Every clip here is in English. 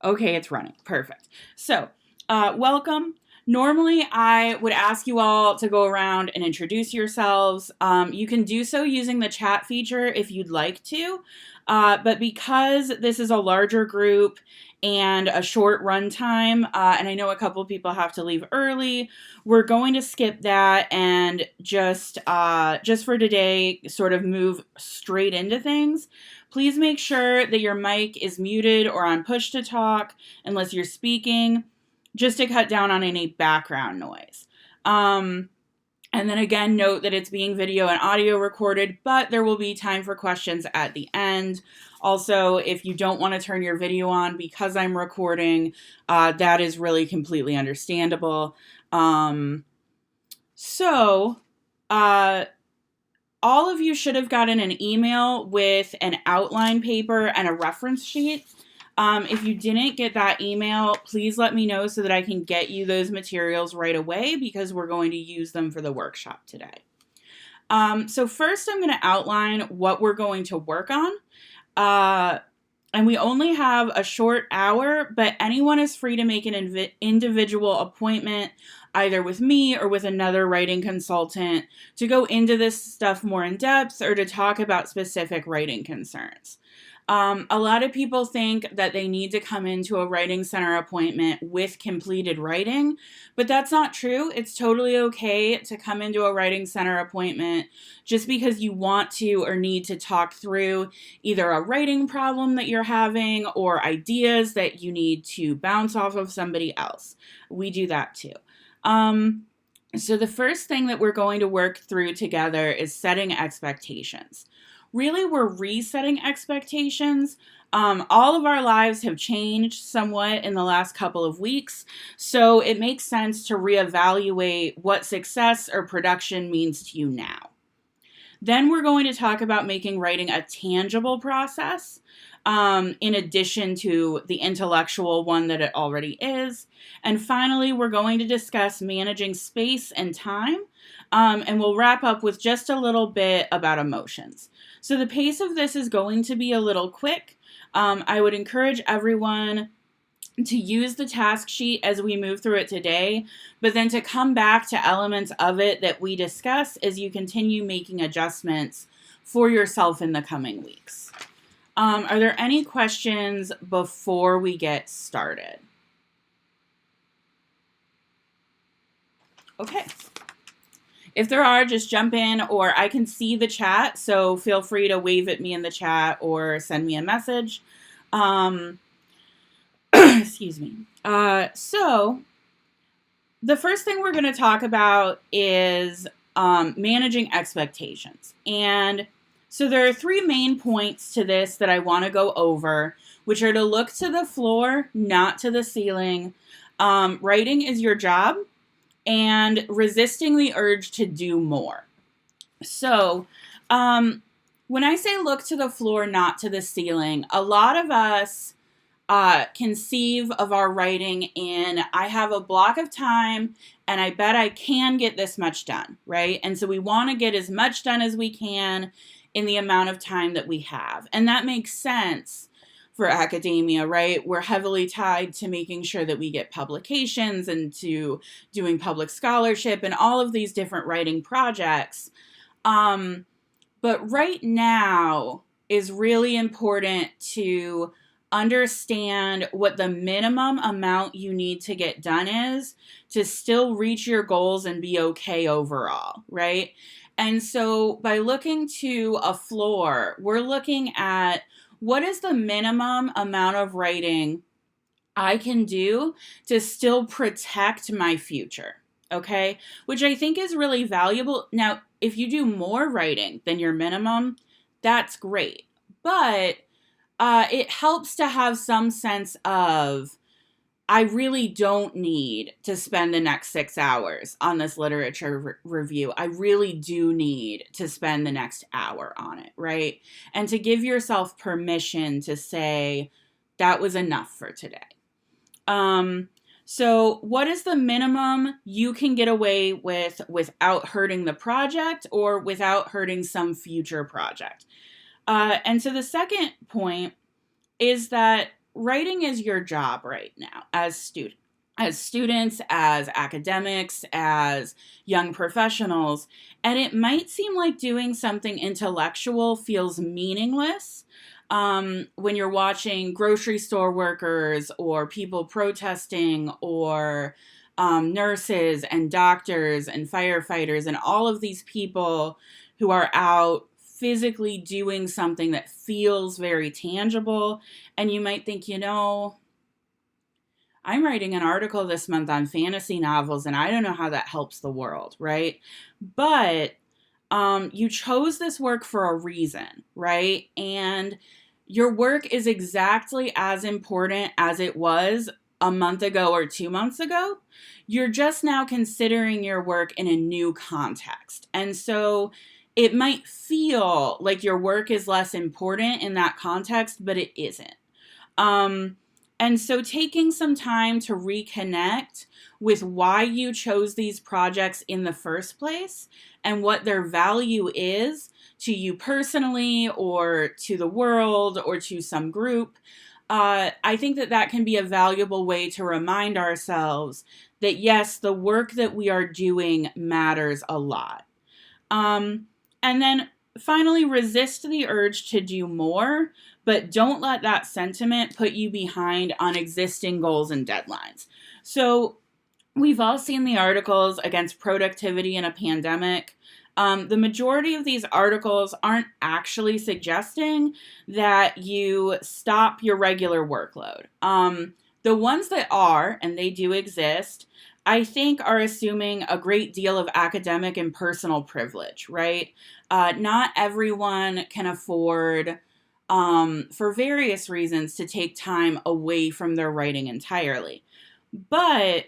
Okay, it's running. Perfect. So, welcome. Normally, I would ask you all to go around and introduce yourselves. You can do so using the chat feature if you'd like to. But because this is a larger group and a short run time, and I know a couple of people have to leave early, we're going to skip that and just for today, sort of move straight into things. Please make sure that your mic is muted or on push to talk unless you're speaking, just to cut down on any background noise. And then again, note that it's being video and audio recorded, but there will be time for questions at the end. Also, if you don't want to turn your video on because I'm recording, that is really completely understandable. So, all of you should have gotten an email with an outline paper and a reference sheet. If you didn't get that email, please let me know so that I can get you those materials right away because we're going to use them for the workshop today. So first I'm going to outline what we're going to work on. And we only have a short hour, but anyone is free to make an individual appointment either with me or with another writing consultant to go into this stuff more in depth or to talk about specific writing concerns. A lot of people think that they need to come into a writing center appointment with completed writing, but that's not true. It's totally okay to come into a writing center appointment just because you want to or need to talk through either a writing problem that you're having or ideas that you need to bounce off of somebody else. We do that too. So the first thing that we're going to work through together is setting expectations. Really, we're resetting expectations. All of our lives have changed somewhat in the last couple of weeks, so it makes sense to reevaluate what success or production means to you now. Then we're going to talk about making writing a tangible process, in addition to the intellectual one that it already is. And finally, we're going to discuss managing space and time, and we'll wrap up with just a little bit about emotions. So the pace of this is going to be a little quick. I would encourage everyone to use the task sheet as we move through it today, but then to come back to elements of it that we discuss as you continue making adjustments for yourself in the coming weeks. Are there any questions before we get started? Okay. If there are, just jump in, or I can see the chat, so feel free to wave at me in the chat or send me a message. Excuse me. So the first thing we're going to talk about is managing expectations. And so there are three main points to this that I want to go over, which are to look to the floor, not to the ceiling. Writing is your job, and resisting the urge to do more. So, when I say look to the floor, not to the ceiling, a lot of us conceive of our writing in, I have a block of time and I bet I can get this much done, right? And so we want to get as much done as we can in the amount of time that we have. And that makes sense for academia, right? We're heavily tied to making sure that we get publications and to doing public scholarship and all of these different writing projects. But right now is really important to understand what the minimum amount you need to get done is to still reach your goals and be okay overall, right? And so by looking to a floor, we're looking at what is the minimum amount of writing I can do to still protect my future, okay? Which I think is really valuable. Now, if you do more writing than your minimum, that's great. But it helps to have some sense of, I really don't need to spend the next 6 hours on this literature review. I really do need to spend the next hour on it, right? And to give yourself permission to say, that was enough for today. So what is the minimum you can get away with without hurting the project or without hurting some future project? And so the second point is that writing is your job right now as students, as academics, as young professionals, and it might seem like doing something intellectual feels meaningless when you're watching grocery store workers or people protesting or nurses and doctors and firefighters and all of these people who are out physically doing something that feels very tangible. And you might think, I'm writing an article this month on fantasy novels, and I don't know how that helps the world, right? But you chose this work for a reason, right? And your work is exactly as important as it was a month ago or 2 months ago. You're just now considering your work in a new context. And so it might feel like your work is less important in that context, but it isn't. And so taking some time to reconnect with why you chose these projects in the first place and what their value is to you personally or to the world or to some group, I think that can be a valuable way to remind ourselves that, yes, the work that we are doing matters a lot. And then finally, resist the urge to do more, but don't let that sentiment put you behind on existing goals and deadlines. So we've all seen the articles against productivity in a pandemic. The majority of these articles aren't actually suggesting that you stop your regular workload. The ones that are, and they do exist, I think are assuming a great deal of academic and personal privilege, right? Not everyone can afford, for various reasons, to take time away from their writing entirely. But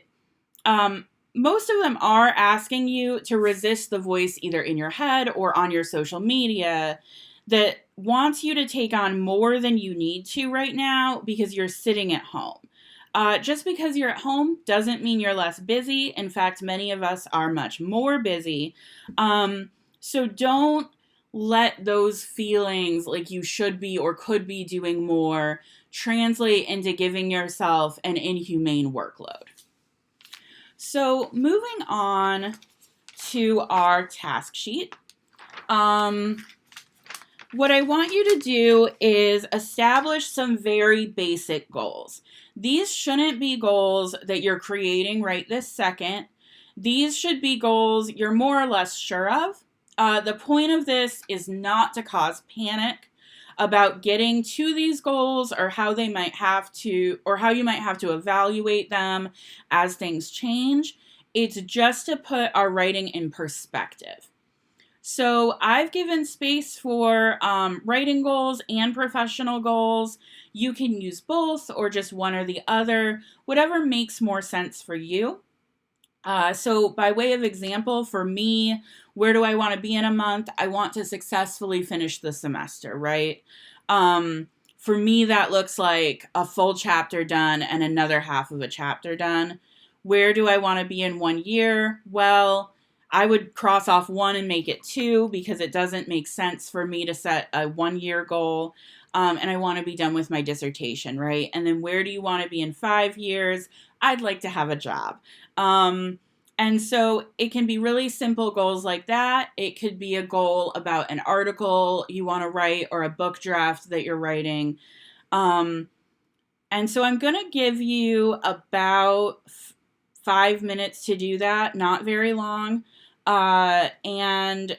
most of them are asking you to resist the voice either in your head or on your social media that wants you to take on more than you need to right now because you're sitting at home. Just because you're at home doesn't mean you're less busy. In fact, many of us are much more busy. So don't let those feelings like you should be or could be doing more translate into giving yourself an inhumane workload. So moving on to our task sheet. What I want you to do is establish some very basic goals. These shouldn't be goals that you're creating right this second. These should be goals you're more or less sure of. The point of this is not to cause panic about getting to these goals or how you might have to evaluate them as things change. It's just to put our writing in perspective. So I've given space for writing goals and professional goals. You can use both or just one or the other, whatever makes more sense for you. So by way of example, for me, where do I want to be in a month? I want to successfully finish the semester, right? For me, that looks like a full chapter done and another half of a chapter done. Where do I want to be in 1 year? Well, I would cross off 1 and make it 2 because it doesn't make sense for me to set a 1-year goal. And I want to be done with my dissertation, right? And then where do you want to be in 5 years? I'd like to have a job. And so it can be really simple goals like that. It could be a goal about an article you want to write or a book draft that you're writing. And so I'm going to give you about 5 minutes to do that, not very long. And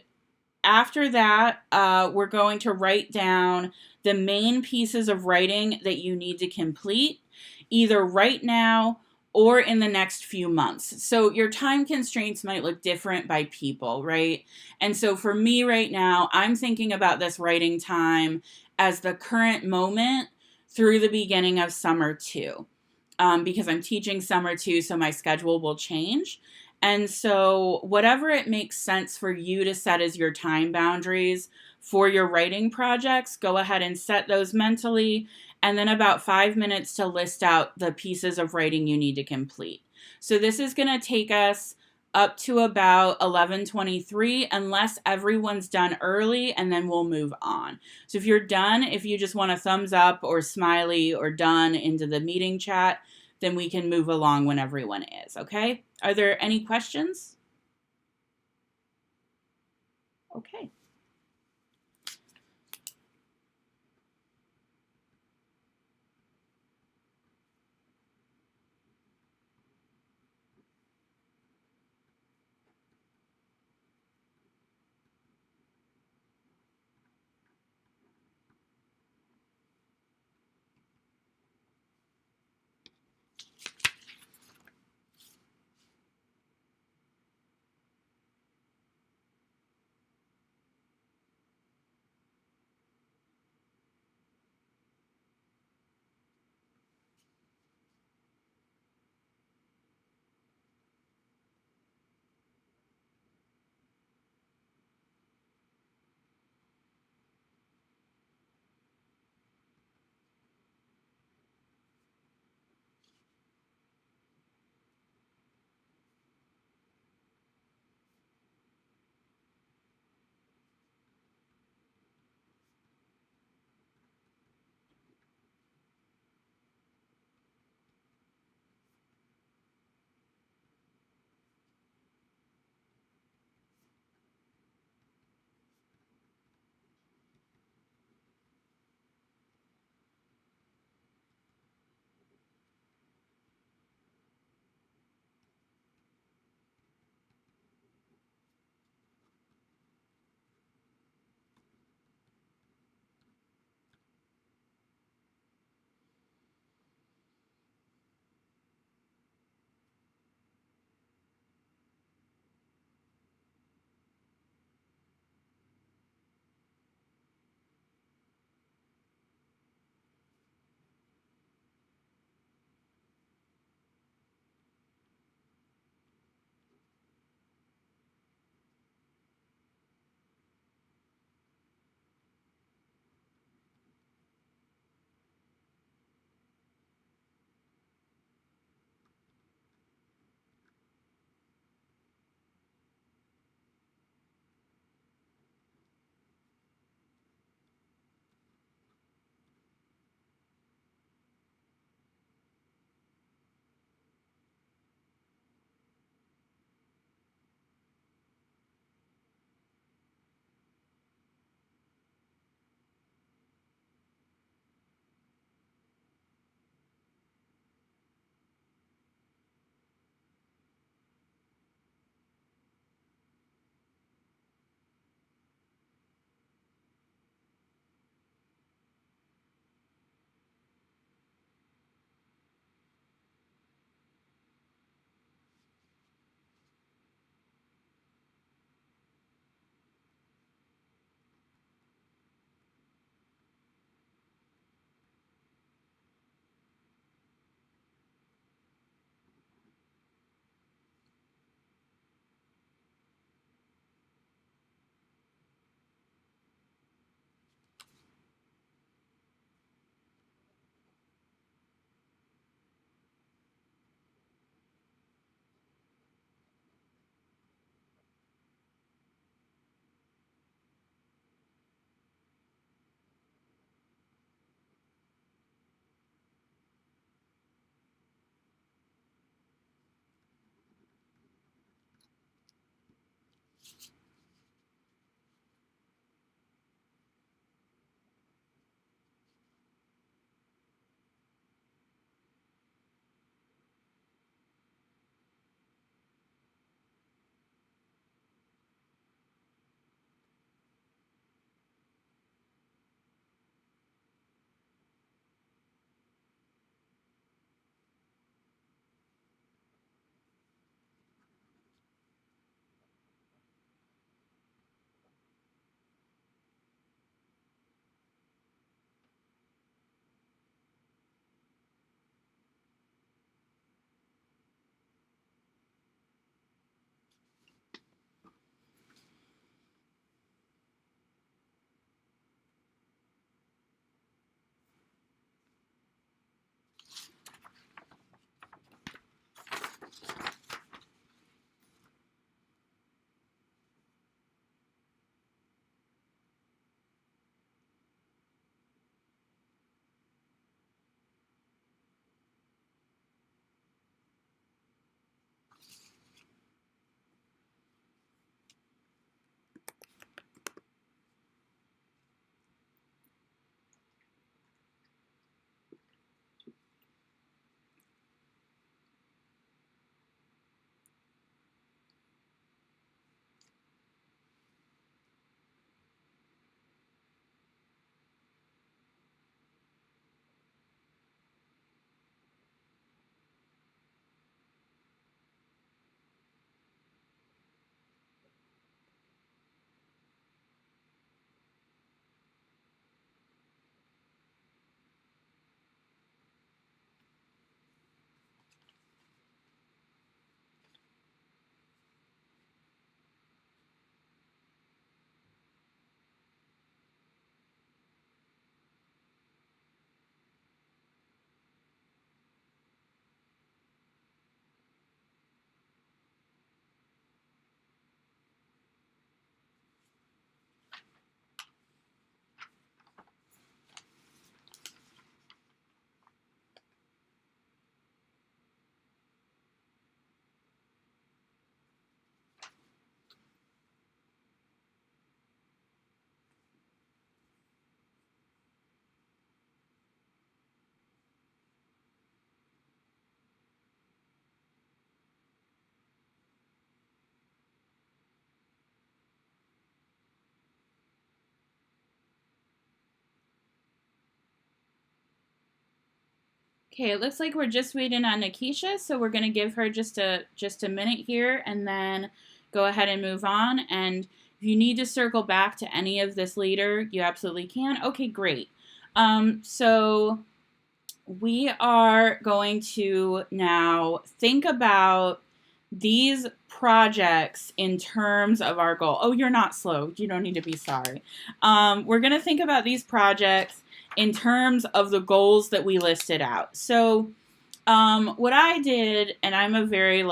after that, we're going to write down the main pieces of writing that you need to complete, either right now or in the next few months. So your time constraints might look different by people, right? And so for me right now, I'm thinking about this writing time as the current moment through the beginning of summer 2, because I'm teaching summer 2, so my schedule will change. And so whatever it makes sense for you to set as your time boundaries for your writing projects, go ahead and set those mentally. And then about 5 minutes to list out the pieces of writing you need to complete. So this is going to take us up to about 11:23 unless everyone's done early, and then we'll move on. So if you're done, if you just want a thumbs up or smiley or done into the meeting chat, then we can move along when everyone is, okay? Are there any questions? Okay. Okay, it looks like we're just waiting on Nikisha, so we're gonna give her just a minute here, and then go ahead and move on. And if you need to circle back to any of this later, you absolutely can. Okay, great. So we are going to now think about these projects in terms of our goal. Oh, you're not slow. You don't need to be sorry. We're going to think about these projects in terms of the goals that we listed out. So what I did, and I'm a very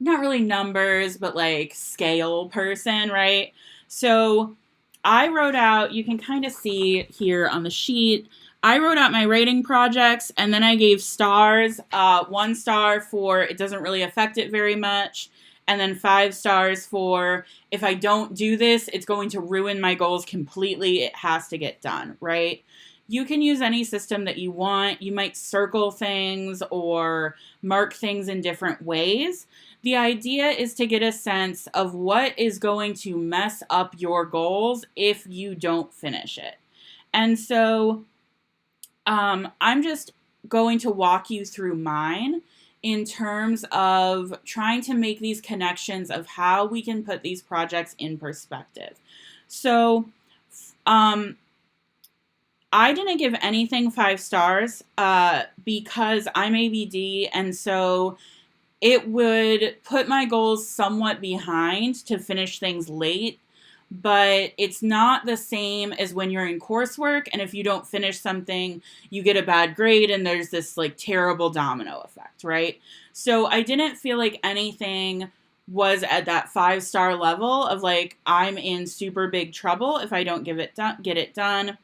not really numbers, but scale person, right? So I wrote out, you can kind of see here on the sheet, I wrote out my rating projects, and then I gave stars, 1 star for it doesn't really affect it very much, and then 5 stars for if I don't do this, it's going to ruin my goals completely. It has to get done, right? You can use any system that you want. You might circle things or mark things in different ways. The idea is to get a sense of what is going to mess up your goals if you don't finish it. And so I'm just going to walk you through mine in terms of trying to make these connections of how we can put these projects in perspective. So I didn't give anything 5 stars because I'm ABD, and so it would put my goals somewhat behind to finish things late, but it's not the same as when you're in coursework, and if you don't finish something, you get a bad grade, and there's this terrible domino effect, right? So I didn't feel like anything was at that 5-star level of I'm in super big trouble if I don't get it done.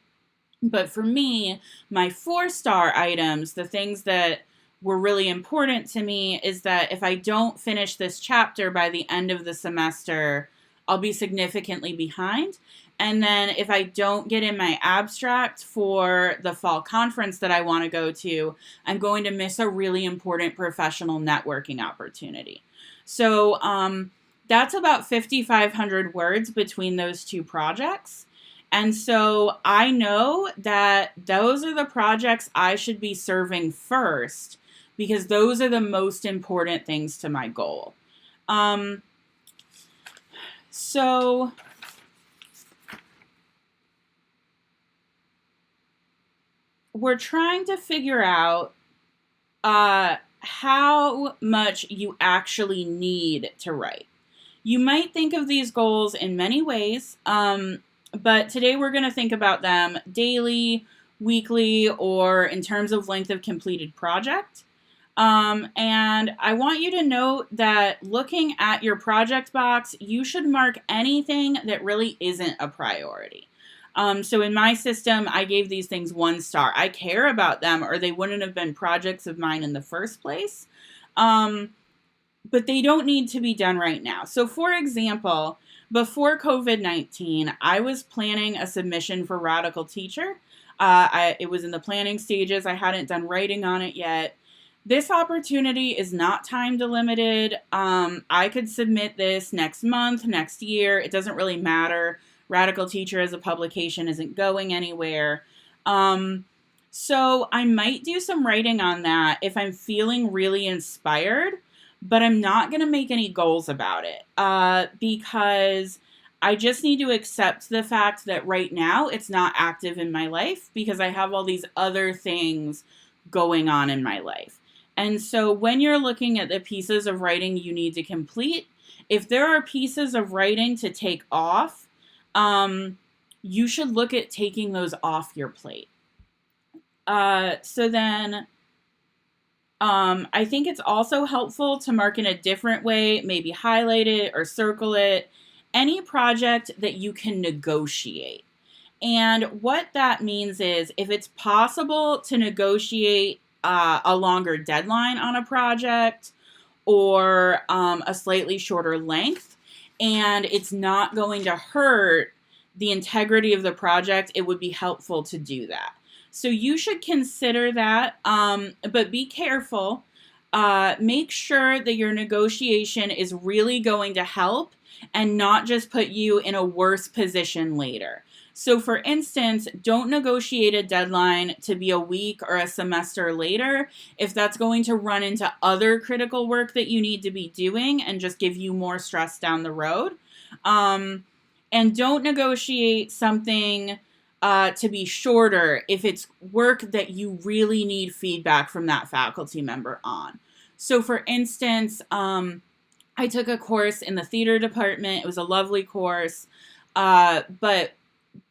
But for me, my 4-star items, the things that were really important to me, is that if I don't finish this chapter by the end of the semester, I'll be significantly behind. And then if I don't get in my abstract for the fall conference that I want to go to, I'm going to miss a really important professional networking opportunity. So that's about 5,500 words between those 2 projects. And so I know that those are the projects I should be serving first because those are the most important things to my goal. So we're trying to figure out how much you actually need to write. You might think of these goals in many ways, but today we're going to think about them daily, weekly, or in terms of length of completed project. And I want you to note that looking at your project box, you should mark anything that really isn't a priority. So in my system, I gave these things 1 star. I care about them or they wouldn't have been projects of mine in the first place. But they don't need to be done right now. So for example, before COVID-19, I was planning a submission for Radical Teacher. It was in the planning stages. I hadn't done writing on it yet. This opportunity is not time delimited. I could submit this next month, next year. It doesn't really matter. Radical Teacher as a publication isn't going anywhere. So I might do some writing on that if I'm feeling really inspired, but I'm not going to make any goals about it because I just need to accept the fact that right now it's not active in my life because I have all these other things going on in my life. And so when you're looking at the pieces of writing you need to complete, if there are pieces of writing to take off, you should look at taking those off your plate. So then I think it's also helpful to mark in a different way, maybe highlight it or circle it, any project that you can negotiate. And what that means is if it's possible to negotiate a longer deadline on a project or a slightly shorter length, and it's not going to hurt the integrity of the project, it would be helpful to do that. So you should consider that, but be careful. Make sure that your negotiation is really going to help and not just put you in a worse position later. So for instance, don't negotiate a deadline to be a week or a semester later if that's going to run into other critical work that you need to be doing and just give you more stress down the road. And don't negotiate something to be shorter if it's work that you really need feedback from that faculty member on. So for instance, I took a course in the theater department. It was a lovely course, but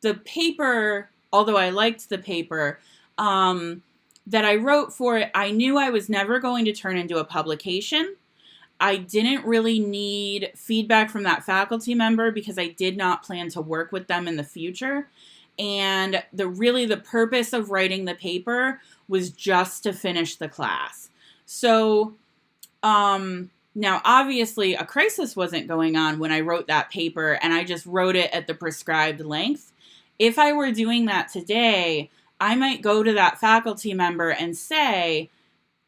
the paper, although I liked the paper that I wrote for it, I knew I was never going to turn into a publication. I didn't really need feedback from that faculty member because I did not plan to work with them in the future. And the purpose of writing the paper was just to finish the class. So now obviously a crisis wasn't going on when I wrote that paper, and I just wrote it at the prescribed length. If I were doing that today, I might go to that faculty member and say,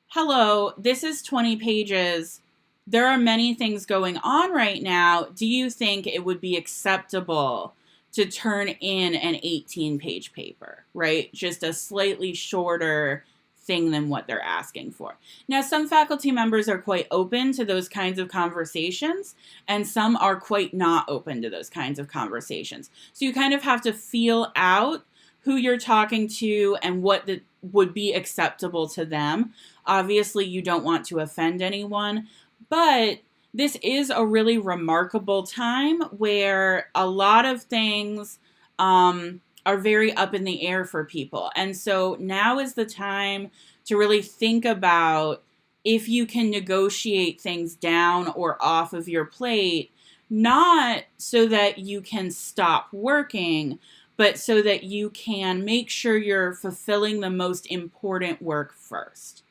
hello, this is 20 pages. There are many things going on right now. Do you think it would be acceptable to turn in an 18-page paper, right? Just a slightly shorter thing than what they're asking for. Now, some faculty members are quite open to those kinds of conversations, and some are quite not open to those kinds of conversations. So you kind of have to feel out who you're talking to and what would be acceptable to them. Obviously, you don't want to offend anyone, but this is a really remarkable time where a lot of things are very up in the air for people. And so now is the time to really think about if you can negotiate things down or off of your plate, not so that you can stop working, but so that you can make sure you're fulfilling the most important work first.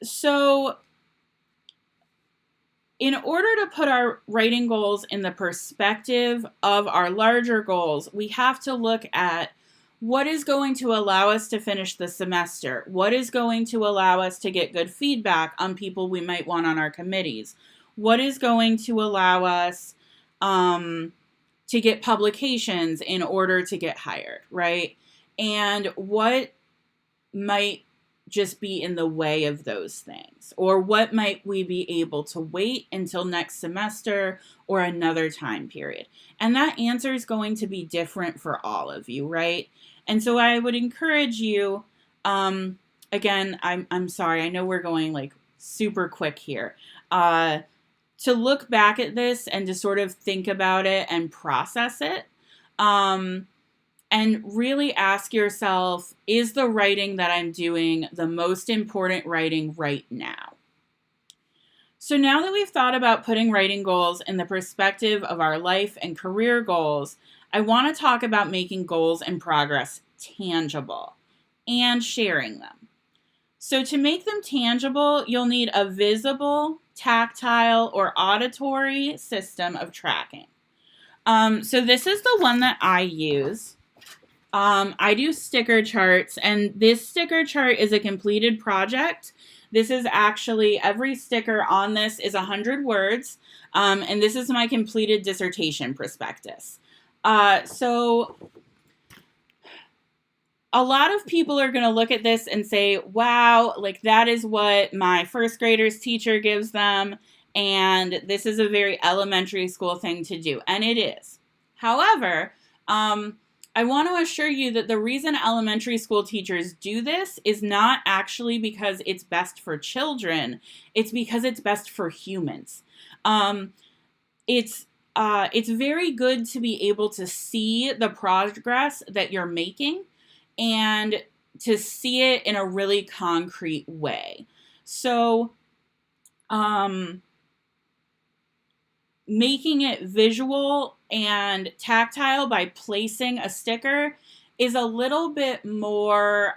So in order to put our writing goals in the perspective of our larger goals, we have to look at what is going to allow us to finish the semester, what is going to allow us to get good feedback on people we might want on our committees, what is going to allow us to get publications in order to get hired, right? And what might just be in the way of those things, or what might we be able to wait until next semester or another time period. And that answer is going to be different for all of you, right? And so I would encourage you, again, I'm sorry, I know we're going like super quick here, to look back at this and to sort of think about it and process it. And really ask yourself, is the writing that I'm doing the most important writing right now? So now that we've thought about putting writing goals in the perspective of our life and career goals, I want to talk about making goals and progress tangible and sharing them. So to make them tangible, you'll need a visible, tactile, or auditory system of tracking. So this is the one that I use. I do sticker charts, and this sticker chart is a completed project. This is actually, every sticker on this is 100 words, and this is my completed dissertation prospectus. So a lot of people are going to look at this and say, wow, like that is what my first graders teacher gives them, and this is a very elementary school thing to do, and it is. However, I want to assure you that the reason elementary school teachers do this is not actually because it's best for children. It's because it's best for humans. It's very good to be able to see the progress that you're making and to see it in a really concrete way. So, making it visual and tactile by placing a sticker is a little bit more,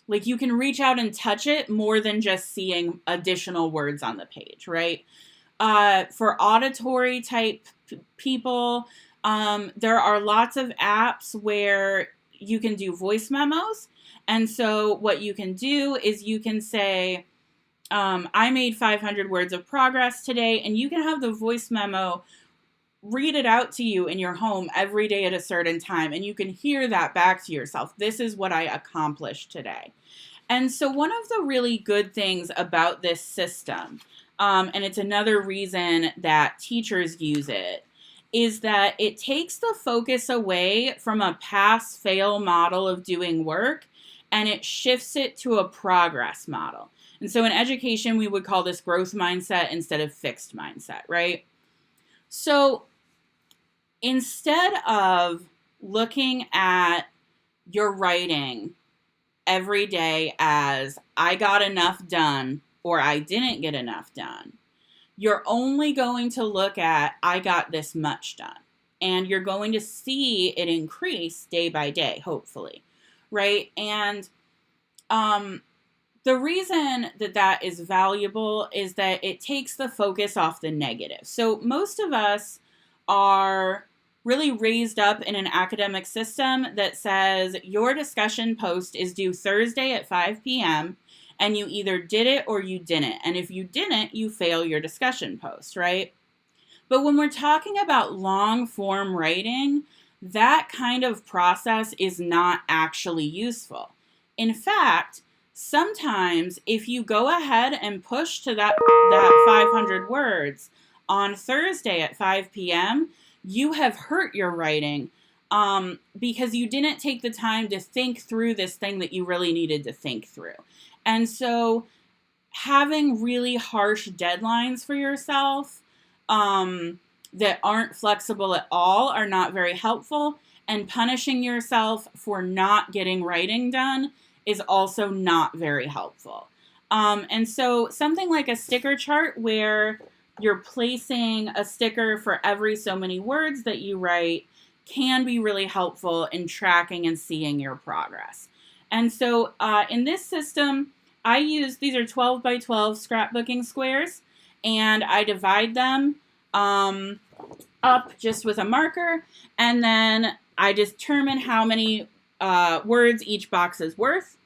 like you can reach out and touch it more than just seeing additional words on the page, right? For auditory type people, there are lots of apps where you can do voice memos. And so what you can do is you can say, I made 500 words of progress today, and you can have the voice memo read it out to you in your home every day at a certain time, and you can hear that back to yourself. This is what I accomplished today. And so one of the really good things about this system, and it's another reason that teachers use it, is that it takes the focus away from a pass-fail model of doing work, and it shifts it to a progress model. And so in education, we would call this growth mindset instead of fixed mindset, right? So instead of looking at your writing every day as I got enough done or I didn't get enough done, you're only going to look at I got this much done. And you're going to see it increase day by day, hopefully, right? And the reason that that is valuable is that it takes the focus off the negative. So most of us are really raised up in an academic system that says your discussion post is due Thursday at 5 p.m. and you either did it or you didn't. And if you didn't, you fail your discussion post, right? But when we're talking about long form writing, that kind of process is not actually useful. In fact, sometimes if you go ahead and push to that 500 words on Thursday at 5 p.m., you have hurt your writing because you didn't take the time to think through this thing that you really needed to think through. And so having really harsh deadlines for yourself that aren't flexible at all are not very helpful. And punishing yourself for not getting writing done is also not very helpful. And so something like a sticker chart where you're placing a sticker for every so many words that you write can be really helpful in tracking and seeing your progress. And so in this system, I use, these are 12 by 12 scrapbooking squares, and I divide them up just with a marker, and then I determine how many words each box is worth.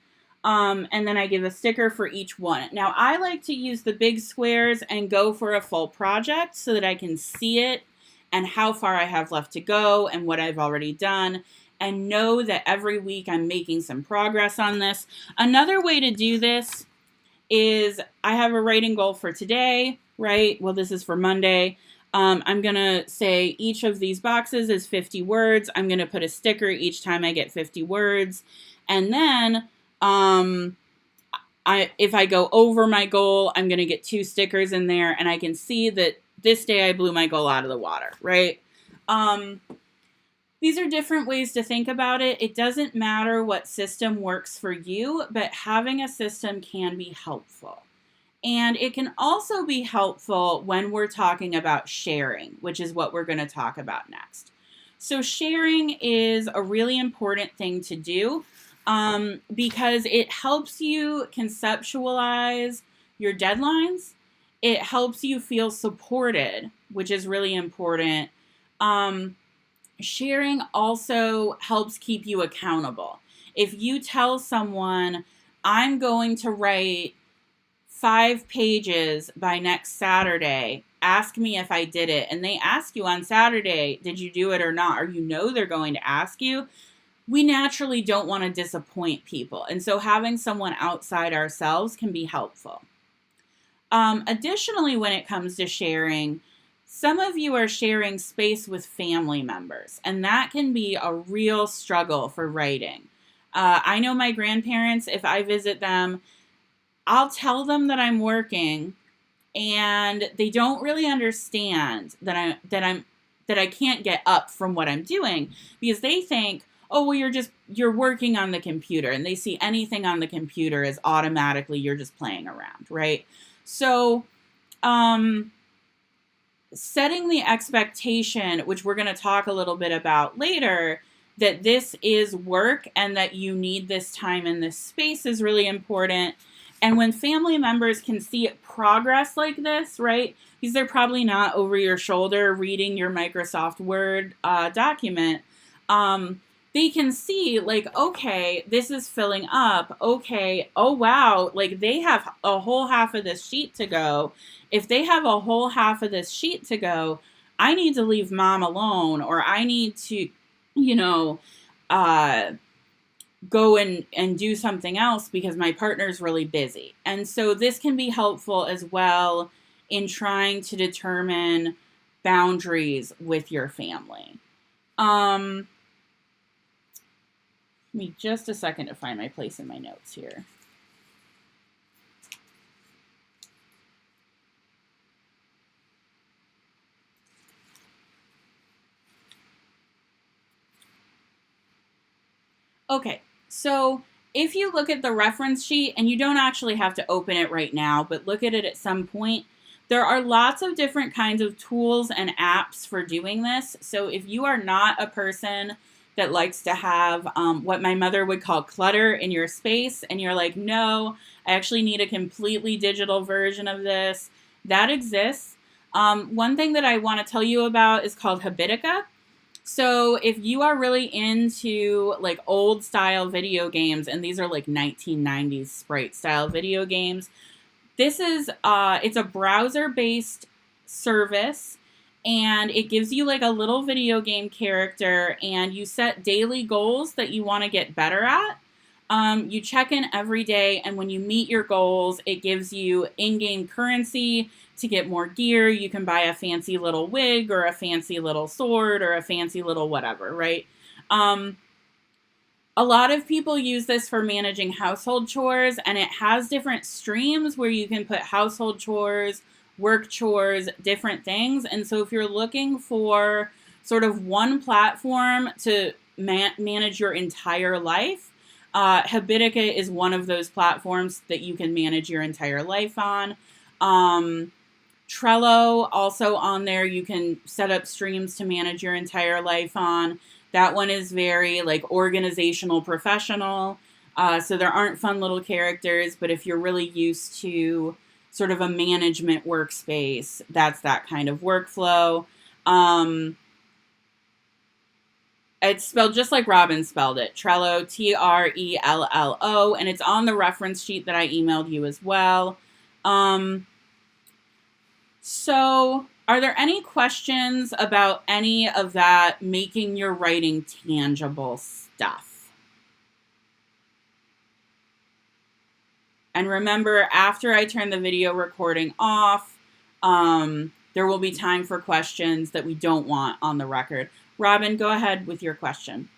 And then I give a sticker for each one. Now, I like to use the big squares and go for a full project so that I can see it and how far I have left to go and what I've already done, and know that every week I'm making some progress on this. Another way to do this is I have a writing goal for today, right? Well, this is for Monday. I'm going to say each of these boxes is 50 words. I'm going to put a sticker each time I get 50 words. And then if I go over my goal, I'm going to get 2 stickers in there, and I can see that this day I blew my goal out of the water, right? These are different ways to think about it. It doesn't matter what system works for you, but having a system can be helpful. And it can also be helpful when we're talking about sharing, which is what we're going to talk about next. So sharing is a really important thing to do because it helps you conceptualize your deadlines. It helps you feel supported, which is really important. Sharing also helps keep you accountable. If you tell someone, I'm going to write 5 pages by next Saturday, ask me if I did it, and they ask you on Saturday, did you do it or not, or you know they're going to ask you, we naturally don't want to disappoint people. And so having someone outside ourselves can be helpful. Additionally, when it comes to sharing, some of you are sharing space with family members, and that can be a real struggle for writing. I know my grandparents, if I visit them, I'll tell them that I'm working, and they don't really understand that I can't get up from what I'm doing, because they think, oh, well, you're working on the computer, and they see anything on the computer as automatically you're just playing around, right? So, setting the expectation, which we're going to talk a little bit about later, that this is work and that you need this time in this space is really important. And when family members can see progress like this, right, because they're probably not over your shoulder reading your Microsoft Word document, they can see, like, okay, this is filling up. Okay, oh, wow, like, they have a whole half of this sheet to go. If they have a whole half of this sheet to go, I need to leave mom alone, or I need to, you know, uh, go and do something else because my partner's really busy. And so this can be helpful as well in trying to determine boundaries with your family. Give me just a second to find my place in my notes here. Okay, so if you look at the reference sheet, and you don't actually have to open it right now, but look at it at some point, there are lots of different kinds of tools and apps for doing this. So if you are not a person that likes to have what my mother would call clutter in your space, and you're like, no, I actually need a completely digital version of this, that exists. One thing that I want to tell you about is called Habitica. So if you are really into like old style video games, and these are like 1990s sprite style video games, this is it's a browser based service, and it gives you like a little video game character, and you set daily goals that you want to get better at. You check in every day, and when you meet your goals, it gives you in-game currency to get more gear. You can buy a fancy little wig, or a fancy little sword, or a fancy little whatever, right? A lot of people use this for managing household chores, and it has different streams where you can put household chores, work chores, different things. And so if you're looking for sort of one platform to manage your entire life, Habitica is one of those platforms that you can manage your entire life on. Trello, also on there, you can set up streams to manage your entire life on. That one is very like organizational professional. So there aren't fun little characters, but if you're really used to sort of a management workspace, that's that kind of workflow. It's spelled just like Robin spelled it. Trello, Trello, and it's on the reference sheet that I emailed you as well. So, are there any questions about any of that making your writing tangible stuff? And remember, after I turn the video recording off, there will be time for questions that we don't want on the record. Robin, go ahead with your question.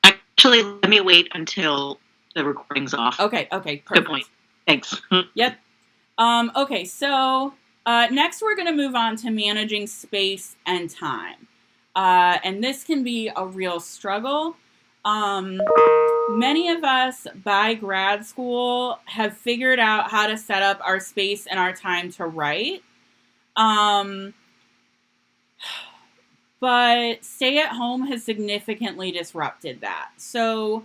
Actually, let me wait until the recording's off. Okay, perfect. Good point. Thanks. Yep. Okay, so next we're going to move on to managing space and time. And this can be a real struggle. Many of us by grad school have figured out how to set up our space and our time to write. But stay at home has significantly disrupted that. So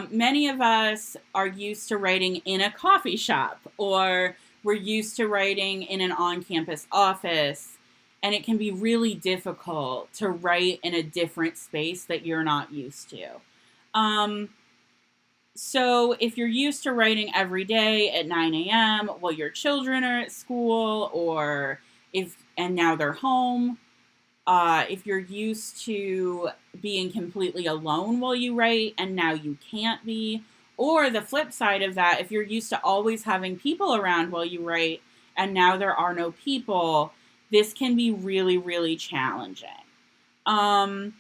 many of us are used to writing in a coffee shop, or we're used to writing in an on-campus office, and it can be really difficult to write in a different space that you're not used to. So if you're used to writing every day at 9 a.m. while your children are at school, and now they're home, if you're used to being completely alone while you write and now you can't be, or the flip side of that, if you're used to always having people around while you write and now there are no people, this can be really, really challenging. And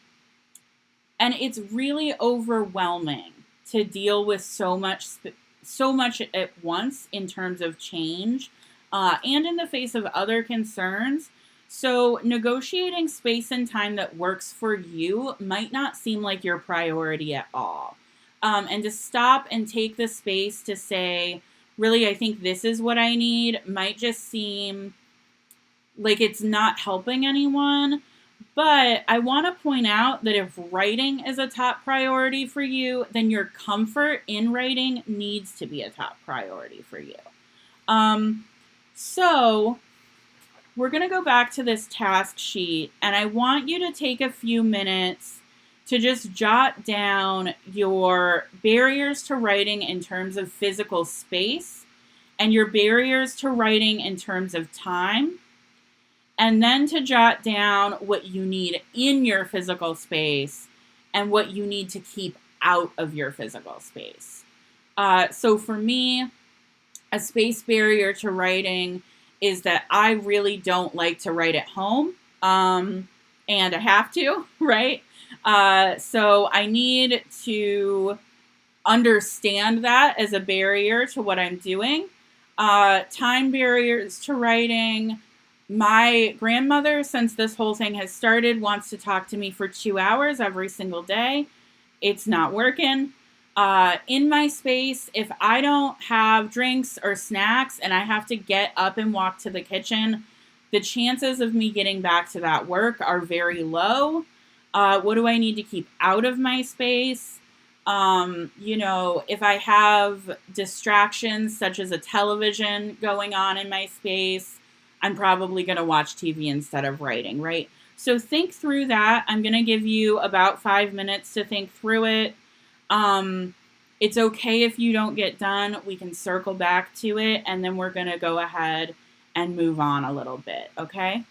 it's really overwhelming to deal with so much at once in terms of change, and in the face of other concerns. So negotiating space and time that works for you might not seem like your priority at all. And to stop and take the space to say, really, I think this is what I need, might just seem like it's not helping anyone. But I want to point out that if writing is a top priority for you, then your comfort in writing needs to be a top priority for you. So we're going to go back to this task sheet, and I want you to take a few minutes to just jot down your barriers to writing in terms of physical space, and your barriers to writing in terms of time, and then to jot down what you need in your physical space and what you need to keep out of your physical space. So for me, a space barrier to writing is that I really don't like to write at home, and I have to, right? So I need to understand that as a barrier to what I'm doing. Time barriers to writing. My grandmother, since this whole thing has started, wants to talk to me for 2 hours every single day. It's not working. In my space, if I don't have drinks or snacks and I have to get up and walk to the kitchen, the chances of me getting back to that work are very low. What do I need to keep out of my space? If I have distractions such as a television going on in my space, I'm probably going to watch TV instead of writing, right? So think through that. I'm going to give you about 5 minutes to think through it. It's okay if you don't get done. We can circle back to it, and then we're going to go ahead and move on a little bit, okay?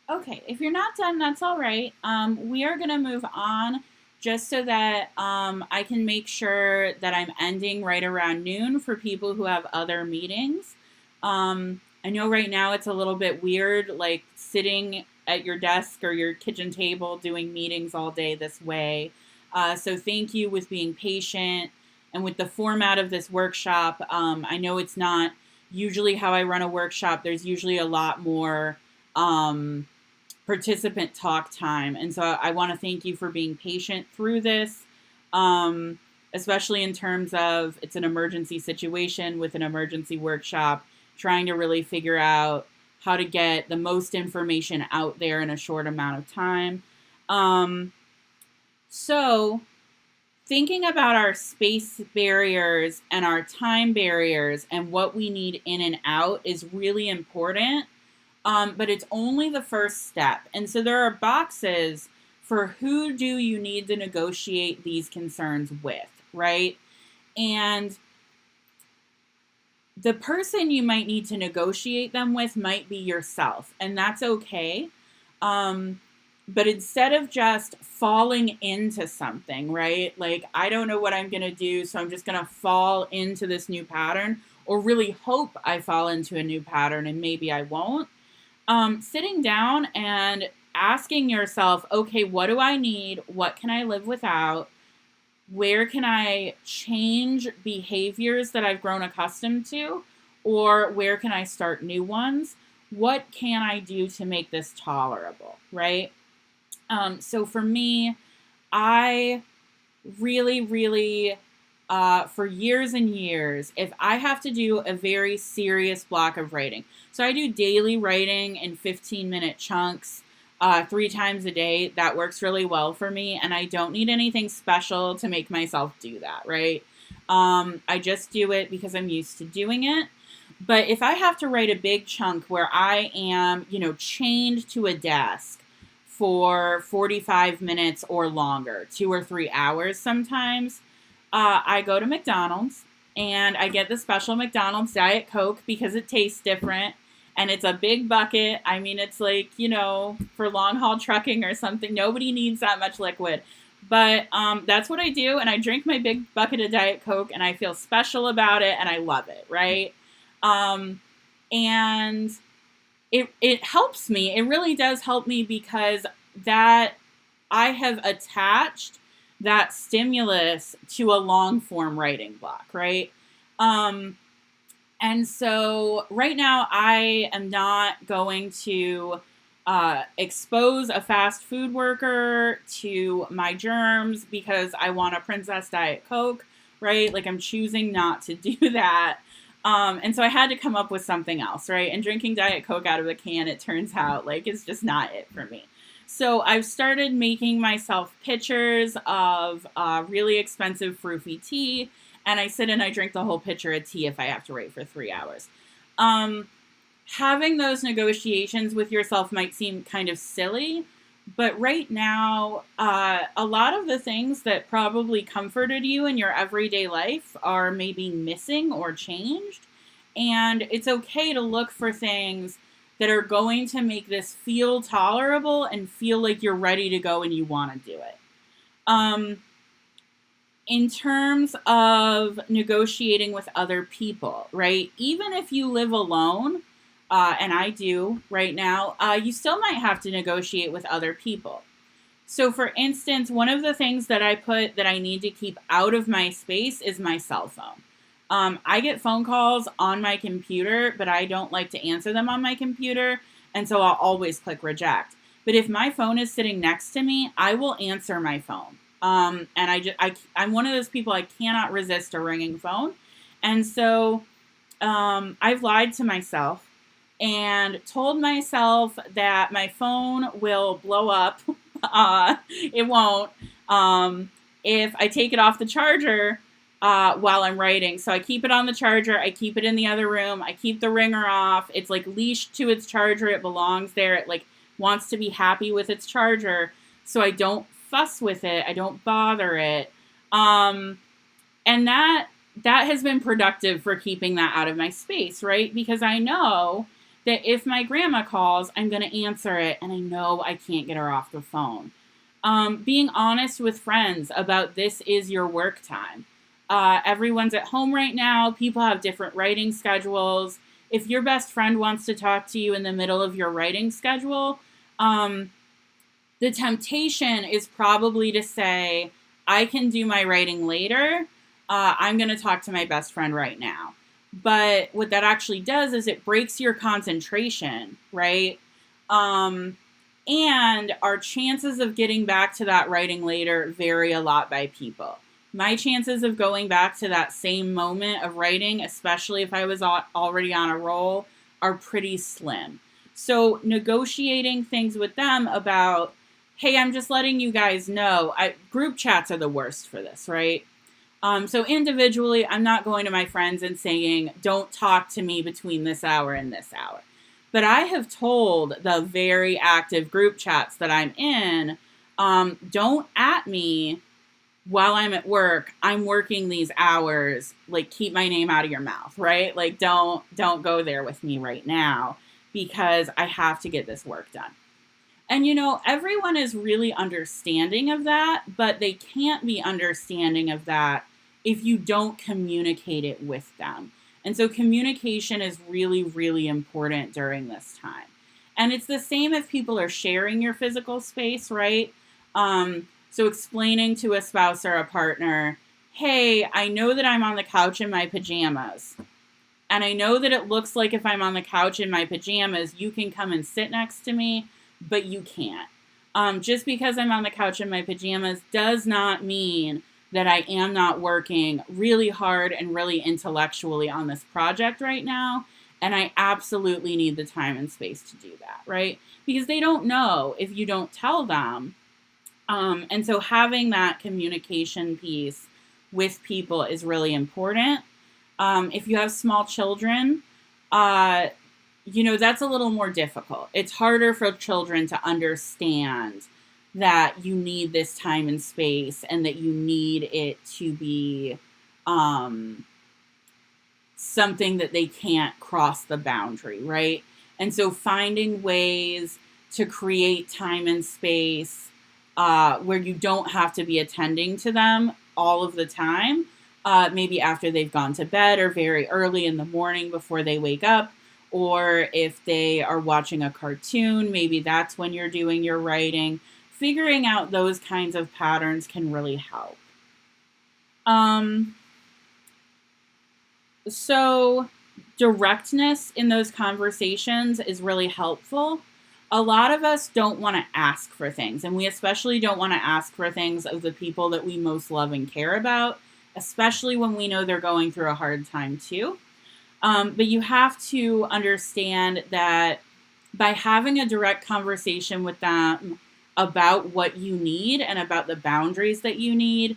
Okay, if you're not done, that's all right. We are going to move on just so that I can make sure that I'm ending right around noon for people who have other meetings. I know right now it's a little bit weird, like sitting at your desk or your kitchen table doing meetings all day this way. So thank you with being patient and with the format of this workshop. I know it's not usually how I run a workshop. There's usually a lot more participant talk time. And so I want to thank you for being patient through this, especially in terms of it's an emergency situation with an emergency workshop, trying to really figure out how to get the most information out there in a short amount of time. So thinking about our space barriers and our time barriers and what we need in and out is really important. But it's only the first step. And so there are boxes for who do you need to negotiate these concerns with, right? And the person you might need to negotiate them with might be yourself, and that's okay. But instead of just falling into something, right? Like, I don't know what I'm going to do, so I'm just going to fall into this new pattern, or really hope I fall into a new pattern and maybe I won't. Sitting down and asking yourself, okay, what do I need? What can I live without? Where can I change behaviors that I've grown accustomed to? Or where can I start new ones? What can I do to make this tolerable, right? So for me, I really, for years and years, if I have to do a very serious block of writing, so I do daily writing in 15-minute chunks, 3 times a day. That works really well for me, and I don't need anything special to make myself do that, right? I just do it because I'm used to doing it. But if I have to write a big chunk where I am, chained to a desk for 45 minutes or longer, 2 or 3 hours sometimes, I go to McDonald's and I get the special McDonald's Diet Coke because it tastes different. And it's a big bucket. I mean, it's like, for long haul trucking or something. Nobody needs that much liquid. But that's what I do. And I drink my big bucket of Diet Coke and I feel special about it and I love it, right? And it helps me. It really does help me because that I have attached that stimulus to a long form writing block, right? And so right now I am not going to expose a fast food worker to my germs because I want a Princess Diet Coke, right? Like, I'm choosing not to do that. And so I had to come up with something else, right? And drinking Diet Coke out of a can, it turns out, like, it's just not it for me. So I've started making myself pitchers of really expensive Fruity tea, and I sit and I drink the whole pitcher of tea if I have to wait for 3 hours. Having those negotiations with yourself might seem kind of silly, but right now, a lot of the things that probably comforted you in your everyday life are maybe missing or changed. And it's okay to look for things that are going to make this feel tolerable and feel like you're ready to go and you want to do it. In terms of negotiating with other people, right? Even if you live alone, and I do right now, you still might have to negotiate with other people. So for instance, one of the things that I put that I need to keep out of my space is my cell phone. I get phone calls on my computer, but I don't like to answer them on my computer, and so I'll always click reject. But if my phone is sitting next to me, I will answer my phone. And I'm one of those people, I cannot resist a ringing phone. And so I've lied to myself and told myself that my phone will blow up. It won't. If I take it off the charger while I'm writing. So I keep it on the charger. I keep it in the other room. I keep the ringer off. It's like leashed to its charger. It belongs there. It like wants to be happy with its charger. So I don't fuss with it. I don't bother it. And that has been productive for keeping that out of my space, right? Because I know that if my grandma calls, I'm going to answer it, and I know I can't get her off the phone. Being honest with friends about this is your work time. Everyone's at home right now. People have different writing schedules. If your best friend wants to talk to you in the middle of your writing schedule, the temptation is probably to say, I can do my writing later. I'm going to talk to my best friend right now. But what that actually does is it breaks your concentration, right? And our chances of getting back to that writing later vary a lot by people. My chances of going back to that same moment of writing, especially if I was already on a roll, are pretty slim. So negotiating things with them about, hey, I'm just letting you guys know, group chats are the worst for this, right? So individually, I'm not going to my friends and saying, don't talk to me between this hour and this hour. But I have told the very active group chats that I'm in, don't at me while I'm at work. I'm working these hours. Like, keep my name out of your mouth, right? Like, don't go there with me right now because I have to get this work done. And, everyone is really understanding of that, but they can't be understanding of that if you don't communicate it with them. And so communication is really, really important during this time. And it's the same if people are sharing your physical space, right? So explaining to a spouse or a partner, hey, I know that I'm on the couch in my pajamas. And I know that it looks like if I'm on the couch in my pajamas, you can come and sit next to me, but you can't. Just because I'm on the couch in my pajamas does not mean that I am not working really hard and really intellectually on this project right now. And I absolutely need the time and space to do that, right? Because they don't know if you don't tell them. And so having that communication piece with people is really important. If you have small children, that's a little more difficult. It's harder for children to understand that you need this time and space and that you need it to be something that they can't cross the boundary, right? And so finding ways to create time and space where you don't have to be attending to them all of the time, maybe after they've gone to bed or very early in the morning before they wake up, or if they are watching a cartoon, maybe that's when you're doing your writing. Figuring out those kinds of patterns can really help. So directness in those conversations is really helpful. A lot of us don't want to ask for things, and we especially don't want to ask for things of the people that we most love and care about, especially when we know they're going through a hard time too. But you have to understand that by having a direct conversation with them about what you need and about the boundaries that you need,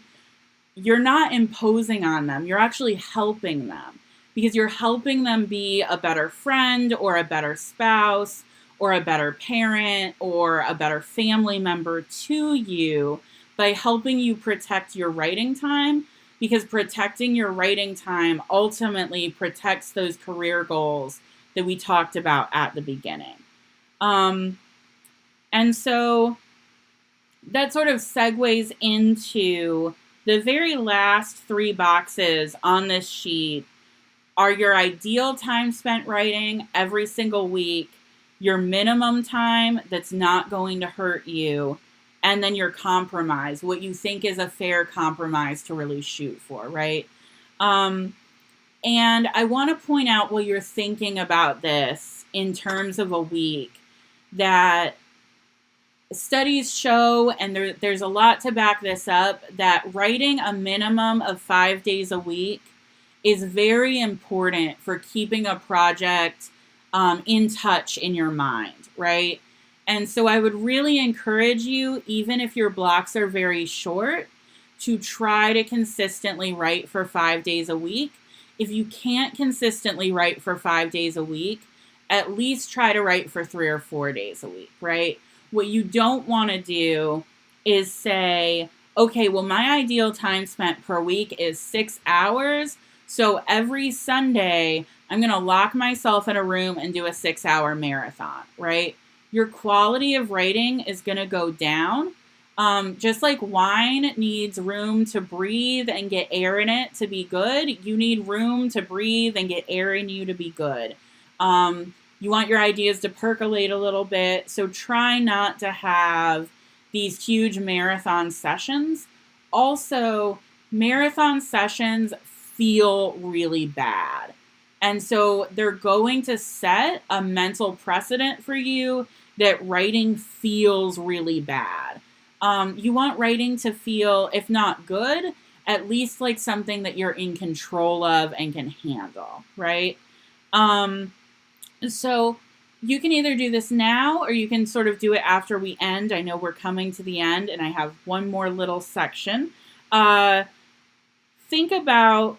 you're not imposing on them. You're actually helping them because you're helping them be a better friend or a better spouse or a better parent or a better family member to you by helping you protect your writing time, because protecting your writing time ultimately protects those career goals that we talked about at the beginning. And so that sort of segues into the very last 3 boxes on this sheet are your ideal time spent writing every single week, your minimum time that's not going to hurt you, and then your compromise, what you think is a fair compromise to really shoot for, right? And I want to point out while you're thinking about this in terms of a week that studies show, and there's a lot to back this up, that writing a minimum of 5 days a week is very important for keeping a project in touch in your mind, right? And so I would really encourage you, even if your blocks are very short, to try to consistently write for 5 days a week. If you can't consistently write for 5 days a week, at least try to write for 3 or 4 days a week, right? What you don't want to do is say, okay, well, my ideal time spent per week is 6 hours. So every Sunday, I'm going to lock myself in a room and do a 6-hour marathon, right? Your quality of writing is going to go down. Just like wine needs room to breathe and get air in it to be good, you need room to breathe and get air in you to be good. You want your ideas to percolate a little bit, so try not to have these huge marathon sessions. Also, marathon sessions feel really bad. And so they're going to set a mental precedent for you that writing feels really bad. You want writing to feel, if not good, at least like something that you're in control of and can handle, right? So you can either do this now or you can sort of do it after we end. I know we're coming to the end and I have one more little section. Think about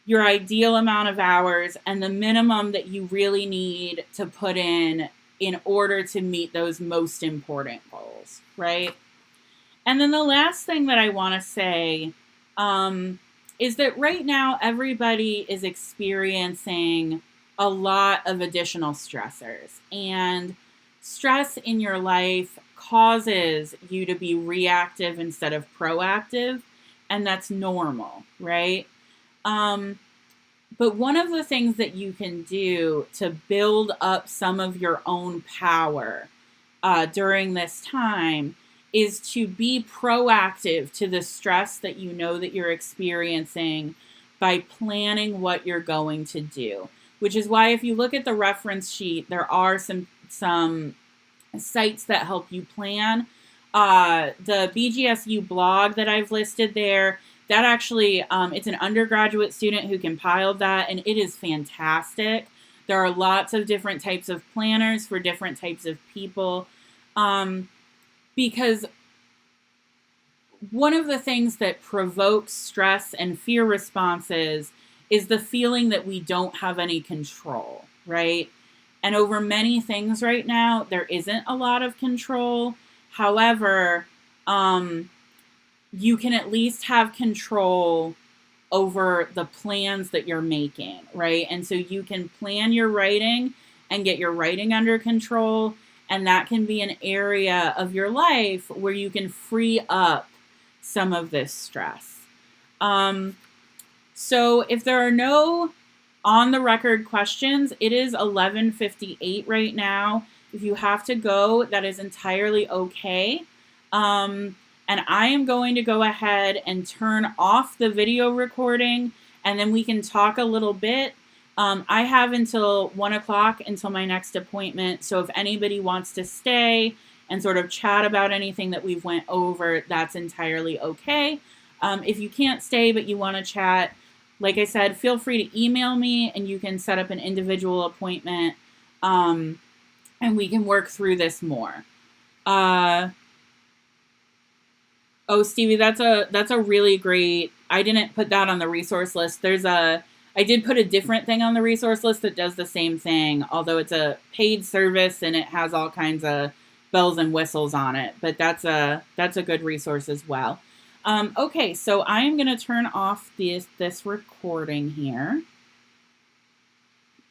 your ideal amount of hours and the minimum that you really need to put in order to meet those most important goals, right? And then the last thing that I want to say is that right now everybody is experiencing a lot of additional stressors. And stress in your life causes you to be reactive instead of proactive. And that's normal, right? But one of the things that you can do to build up some of your own power during this time is to be proactive to the stress that you know that you're experiencing by planning what you're going to do. Which is why if you look at the reference sheet, there are some sites that help you plan. The BGSU blog that I've listed there, that actually, it's an undergraduate student who compiled that, and it is fantastic. There are lots of different types of planners for different types of people. Because one of the things that provokes stress and fear responses is the feeling that we don't have any control, right? And over many things right now, there isn't a lot of control. However, you can at least have control over the plans that you're making, right? And so you can plan your writing and get your writing under control. And that can be an area of your life where you can free up some of this stress. So if there are no on the record questions, it is 11:58 right now. If you have to go, that is entirely okay. And I am going to go ahead and turn off the video recording, and then we can talk a little bit. I have until 1 o'clock until my next appointment. So if anybody wants to stay and sort of chat about anything that we've went over, that's entirely okay. If you can't stay but you want to chat, like I said, feel free to email me and you can set up an individual appointment, and we can work through this more. Oh, Stevie, that's a really great, I didn't put that on the resource list. I did put a different thing on the resource list that does the same thing, although it's a paid service and it has all kinds of bells and whistles on it, but that's a good resource as well. Okay, so I'm going to turn off this recording here.